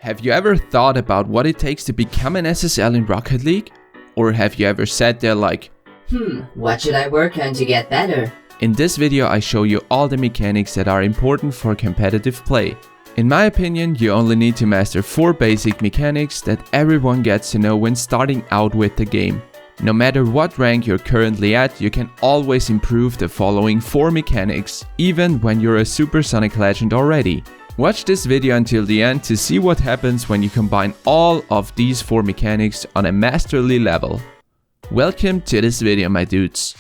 Have you ever thought about what it takes to become an SSL in Rocket League? Or have you ever sat there like, what should I work on to get better? In this video I show you all the mechanics that are important for competitive play. In my opinion, you only need to master 4 basic mechanics that everyone gets to know when starting out with the game. No matter what rank you're currently at, you can always improve the following 4 mechanics, even when you're a Supersonic Legend already. Watch this video until the end to see what happens when you combine all of these 4 mechanics on a masterly level. Welcome to this video, my dudes.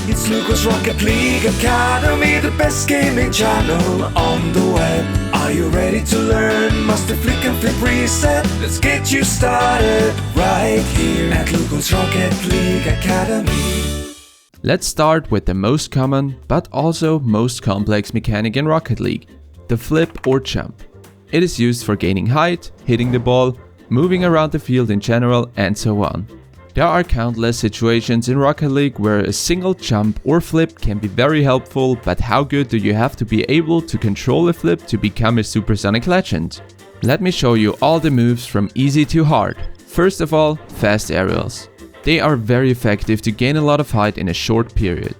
It's Lukul's Rocket League Academy, the best gaming channel on the web. Are you ready to learn? Master flick and flip reset. Let's get you started right here at Lukul's Rocket League Academy. Let's start with the most common, but also most complex mechanic in Rocket League. The flip or jump. It is used for gaining height, hitting the ball, moving around the field in general, and so on. There are countless situations in Rocket League where a single jump or flip can be very helpful, but how good do you have to be able to control a flip to become a Supersonic Legend? Let me show you all the moves from easy to hard. First of all, fast aerials. They are very effective to gain a lot of height in a short period.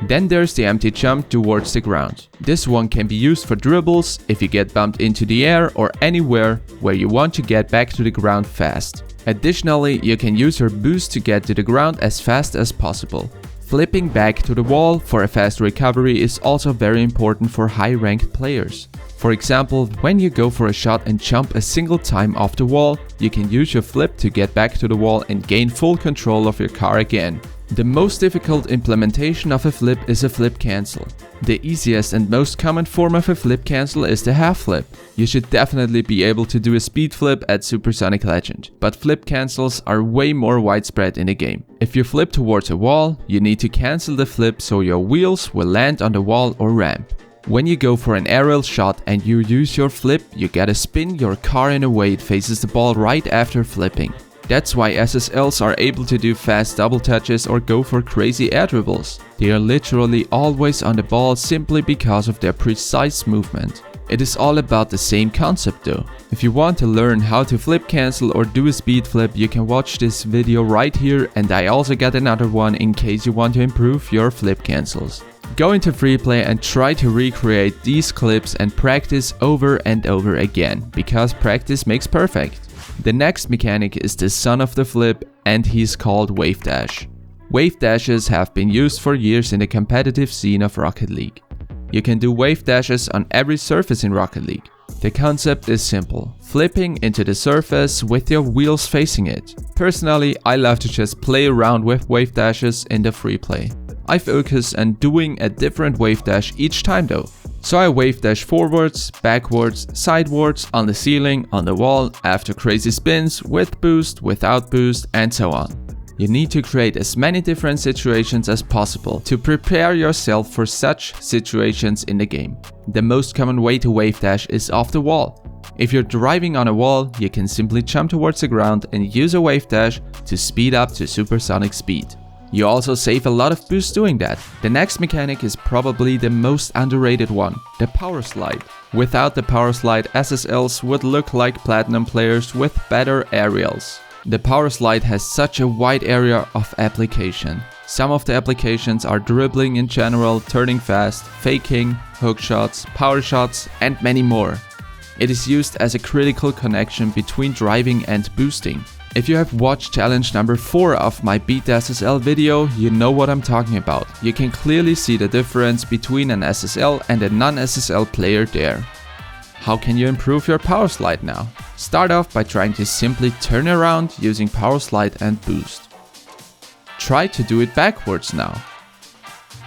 Then there's the empty jump towards the ground. This one can be used for dribbles if you get bumped into the air or anywhere where you want to get back to the ground fast. Additionally, you can use your boost to get to the ground as fast as possible. Flipping back to the wall for a fast recovery is also very important for high-ranked players. For example, when you go for a shot and jump a single time off the wall, you can use your flip to get back to the wall and gain full control of your car again. The most difficult implementation of a flip is a flip cancel. The easiest and most common form of a flip cancel is the half flip. You should definitely be able to do a speed flip at Supersonic Legend, but flip cancels are way more widespread in the game. If you flip towards a wall, you need to cancel the flip so your wheels will land on the wall or ramp. When you go for an aerial shot and you use your flip, you gotta spin your car in a way it faces the ball right after flipping. That's why SSLs are able to do fast double touches or go for crazy air dribbles. They are literally always on the ball simply because of their precise movement. It is all about the same concept though. If you want to learn how to flip cancel or do a speed flip, you can watch this video right here, and I also got another one in case you want to improve your flip cancels. Go into free play and try to recreate these clips and practice over and over again, because practice makes perfect. The next mechanic is the son of the flip, and he's called wavedash. Wavedashes have been used for years in the competitive scene of Rocket League. You can do wavedashes on every surface in Rocket League. The concept is simple, flipping into the surface with your wheels facing it. Personally, I love to just play around with wavedashes in the free play. I focus on doing a different wavedash each time though. So I wavedash forwards, backwards, sidewards, on the ceiling, on the wall, after crazy spins, with boost, without boost, and so on. You need to create as many different situations as possible to prepare yourself for such situations in the game. The most common way to wavedash is off the wall. If you're driving on a wall, you can simply jump towards the ground and use a wavedash to speed up to supersonic speed. You also save a lot of boost doing that. The next mechanic is probably the most underrated one, the Powerslide. Without the Powerslide, SSLs would look like platinum players with better aerials. The Powerslide has such a wide area of application. Some of the applications are dribbling in general, turning fast, faking, hook shots, power shots, and many more. It is used as a critical connection between driving and boosting. If you have watched challenge number 4 of my Beat the SSL video, you know what I'm talking about. You can clearly see the difference between an SSL and a non-SSL player there. How can you improve your Powerslide now? Start off by trying to simply turn around using Powerslide and boost. Try to do it backwards now.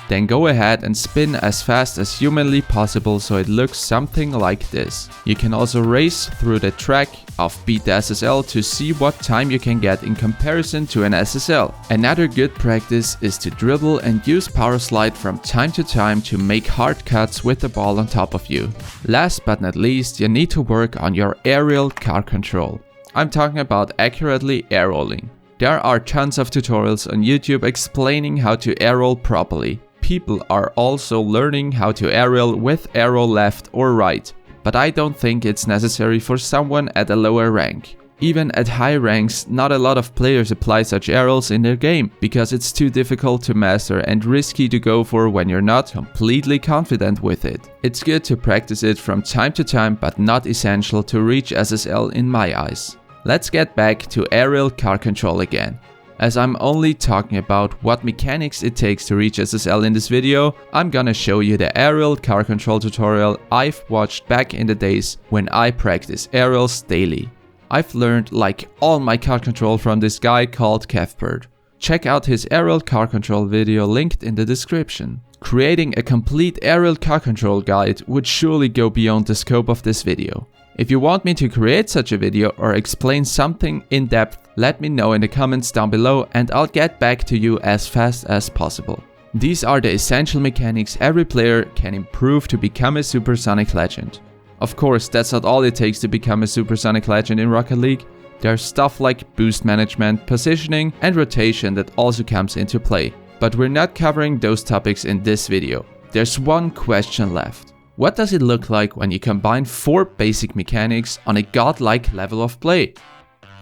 Then go ahead and spin as fast as humanly possible so it looks something like this. You can also race through the track of Beat the SSL to see what time you can get in comparison to an SSL. Another good practice is to dribble and use Powerslide from time to time to make hard cuts with the ball on top of you. Last but not least, you need to work on your aerial car control. I'm talking about accurately air rolling. There are tons of tutorials on YouTube explaining how to air roll properly. People are also learning how to aerial with arrow left or right. but I don't think it's necessary for someone at a lower rank. Even at high ranks, not a lot of players apply such aerials in their game, because it's too difficult to master and risky to go for when you're not completely confident with it. It's good to practice it from time to time, but not essential to reach SSL in my eyes. Let's get back to aerial car control again. As I'm only talking about what mechanics it takes to reach SSL in this video, I'm gonna show you the aerial car control tutorial I've watched back in the days when I practice aerials daily. I've learned like all my car control from this guy called Kevbird. Check out his aerial car control video linked in the description. Creating a complete aerial car control guide would surely go beyond the scope of this video. If you want me to create such a video or explain something in depth, let me know in the comments down below and I'll get back to you as fast as possible. These are the essential mechanics every player can improve to become a Supersonic Legend. Of course, that's not all it takes to become a Supersonic Legend in Rocket League. There's stuff like boost management, positioning and rotation that also comes into play. But we're not covering those topics in this video. There's one question left. What does it look like when you combine 4 basic mechanics on a godlike level of play?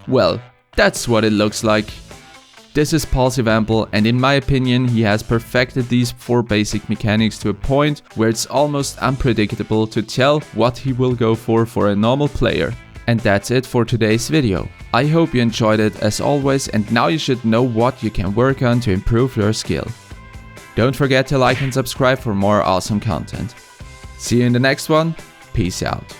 Well, that's what it looks like. This is Paul's example, and in my opinion he has perfected these 4 basic mechanics to a point where it's almost unpredictable to tell what he will go for a normal player. And that's it for today's video. I hope you enjoyed it as always, and now you should know what you can work on to improve your skill. Don't forget to like and subscribe for more awesome content. See you in the next one, peace out.